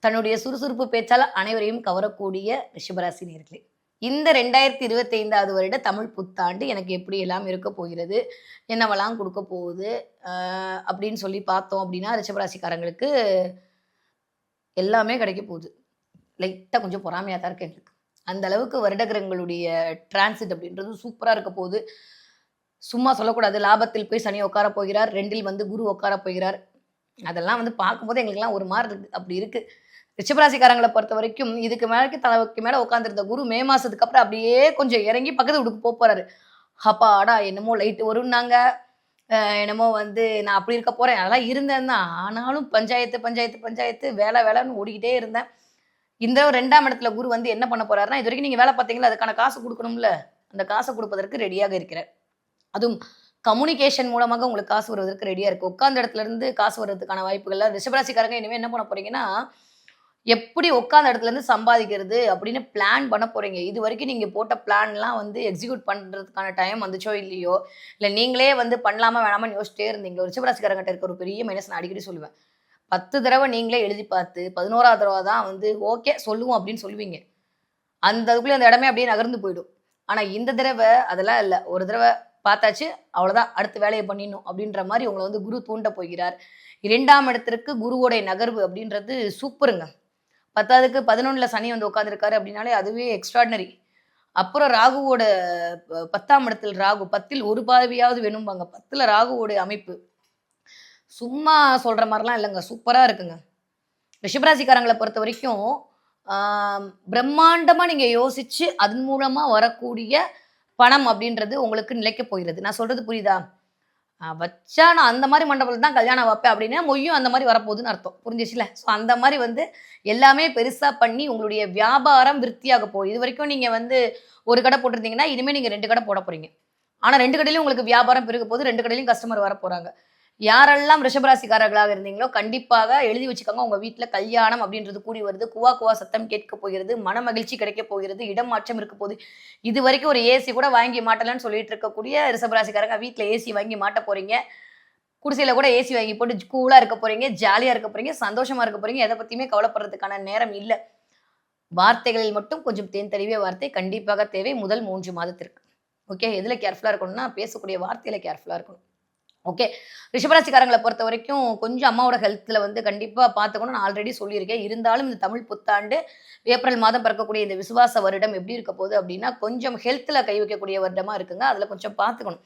தன்னுடைய சுறுசுறுப்பு பேச்சால் அனைவரையும் கவரக்கூடிய ரிஷபராசி நேயர்களே. இந்த 2025வது வருட தமிழ் புத்தாண்டு எனக்கு எப்படி எல்லாம் இருக்க போகிறது, என்னவெல்லாம் கொடுக்க போகுது அப்படின்னு சொல்லி பார்த்தோம் அப்படின்னா, ரிஷபராசிக்காரங்களுக்கு எல்லாமே கிடைக்க போகுது. லைட்டா கொஞ்சம் பொறாமையா தான் இருக்கு எங்களுக்கு. அந்த அளவுக்கு வருடகிரகங்களுடைய டிரான்சிட் அப்படின்றது சூப்பரா இருக்க போகுது. சும்மா சொல்லக்கூடாது. லாபத்தில் போய் சனி உட்கார போகிறார். 2ல் வந்து குரு உட்கார போகிறார். அதெல்லாம் வந்து பார்க்கும்போது எங்களுக்கெல்லாம் ஒரு மாரி இருக்கு. அப்படி இருக்கு. ரிஷபராசிக்காரங்கள பொறுத்தவரைக்கும் இதுக்கு மேலக்கு தலைக்கு மேல உட்கார்ந்திருந்த குரு மே மாசத்துக்கு அப்புறம் அப்படியே கொஞ்சம் இறங்கி பக்கத்து வீட்டுக்கு போறாரு. அப்பாடா! என்னமோ லைட் வரும்னாங்க. என்னமோ வந்து நான் அப்படி இருக்க போறேன். அதெல்லாம் இருந்தேன் தான். ஆனாலும் பஞ்சாயத்து, பஞ்சாயத்து, பஞ்சாயத்து வேலை வேலைன்னு ஓடிக்கிட்டே இருந்தேன். இந்த 2ஆம் இடத்துல குரு வந்து என்ன பண்ண போறாருன்னா, இதுவரைக்கும் நீங்க வேலை பார்த்தீங்களா, அதுக்கான காசு குடுக்கணும்ல. அந்த காச குடுப்பதற்கு ரெடியாக இருக்கிறார். அதுவும் கம்யூனிகேஷன் மூலமாக உங்களுக்கு காசு வருவதற்கு ரெடியா இருக்கு. உட்கார்ந்த இடத்துல இருந்து காசு வர்றதுக்கான வாய்ப்புகள்ல ரிஷபராசிக்காரங்க இனிமே என்ன பண்ண போறீங்கன்னா, எப்படி உட்கார்ந்த இடத்துல இருந்து சம்பாதிக்கிறது அப்படின்னு பிளான் பண்ண போறீங்க. இதுவரைக்கும் நீங்க போட்ட பிளான்லாம் வந்து எக்ஸிக்யூட் பண்றதுக்கான டைம் வந்துச்சோ இல்லையோ, இல்ல நீங்களே வந்து பண்ணலாமா வேணாமான்னு யோசிச்சிட்டே இருந்தீங்களோ, ரிஷபராசிக்காரங்கட்ட இருக்க ஒரு பெரிய மைனஸ் நான் அடிக்கடி சொல்லுவேன். 10 தடவ நீங்களே எழுதி பார்த்து 11வது தடவ தான் வந்து ஓகே சொல்லுவோம் அப்படின்னு சொல்லுவீங்க. அந்த அதுக்குள்ள அந்த இடமே அப்படியே நகர்ந்து போயிடும். ஆனா இந்த தடவ அதெல்லாம் இல்ல. ஒரு தடவ பார்த்தாச்சு, அவ்வளோதான் அடுத்த வேலைய பண்ணிடணும் அப்படின்ற மாரி உங்கள வந்து குரு தூண்ட போகிறார். 2ஆம் இடத்திற்கு குருவோடைய நகர்வு அப்படின்றது சூப்பருங்க. 10க்கு 11ல சனி வந்து உட்கார்ந்திருக்காரு அப்படின்னாலே அதுவே எக்ஸ்ட்ரார்டினரி. அப்புறம் ராகுவோட 10ஆம் இடத்தில் ராகு 10ல் ஒரு பார்வையாவது வேணும்பாங்க. 10ல ராகுவோட அமைப்பு. சும்மா சொல்ற மாரிலாம் இல்லங்க. சூப்பரா இருக்குங்க. ரிஷபராசிக்காரங்கள பொறுத்தவரைக்கும், ஆ பிரம்மாண்டமா நீங்க யோசிச்சு, அதன் மூலமா வரக்கூடிய பணம் அப்படின்றது உங்களுக்கு நிலைக்கப் போகிறது. நான் சொல்றது புரியுதா? வச்சா நான் அந்த மாரி மண்டபத்துல தான் கல்யாணம் வைப்பேன் அப்படின்னா, மொய்யும் அந்த மாரி வரப்போகுதுன்னு அர்த்தம். புரிஞ்சிச்சுல்ல? ஸோ அந்த மாரி வந்து எல்லாமே பெருசா பண்ணி உங்களுடைய வியாபாரம் விருத்தியாக போகுது. இதுவரைக்கும் நீங்க வந்து ஒரு கடை போட்டிருந்தீங்கன்னா, இனிமே நீங்க 2 கடை போடப் போறீங்க. ஆனா 2 கடையிலயும் உங்களுக்கு வியாபாரம் பெருக போகுது. 2 கடையிலயும் கஸ்டமர் வரப்போறாங்க. யாரெல்லாம் ரிஷபராசிக்காரர்களாக இருந்தீங்களோ, கண்டிப்பாக எழுதி வச்சுக்கோங்க. உங்க வீட்ல கல்யாணம் அப்படின்றது கூடி வருது. குவா குவா சத்தம் கேட்கப் போகிறது. மனமகிழ்ச்சி கிடைக்கப் போகிறது. இடம் மாற்றம் இருக்கப் போகுது. இதுவரைக்கும் ஒரு ஏசி கூட வாங்கி மாட்டலன்னு சொல்லிட்டு இருக்கக்கூடிய ரிஷபராசிக்காரங்க வீட்ல ஏசி வாங்கி மாட்டப் போறீங்க. குடிசையில கூட ஏசி வாங்கி போட்டு கூலா இருக்க போறீங்க. ஜாலியா இருக்க போறீங்க. சந்தோஷமா இருக்க போறீங்க. எத பத்தியுமே கவலைப்படுறதுக்கான நேரம் இல்ல. வார்த்தைகளில் மட்டும் கொஞ்சம் தேன் தழுவிய வார்த்தை கண்டிப்பாக தேவை முதல் 3 மாதத்திற்கு. ஓகே. எதுல கேர்ஃபுல்லா இருக்கணும்னா, பேசக்கூடிய வார்த்தையில கேர்ஃபுல்லா இருக்கணும். ஓகே. ரிஷபராசிக்காரங்கள பொறுத்தவரைக்கும் கொஞ்சம் அம்மாவோட ஹெல்த்ல வந்து கண்டிப்பா பார்த்துக்கணும். நான் ஆல்ரெடி சொல்லியிருக்கேன். இருந்தாலும் இந்த தமிழ் புத்தாண்டு ஏப்ரல் மாதம் பிறக்கக்கூடிய இந்த விசுவாச வருடம் எப்படி இருக்க போகுது அப்படின்னா, கொஞ்சம் ஹெல்த்ல கை வைக்கக்கூடிய வருடமா இருக்குங்க. அதுல கொஞ்சம் பார்த்துக்கணும்.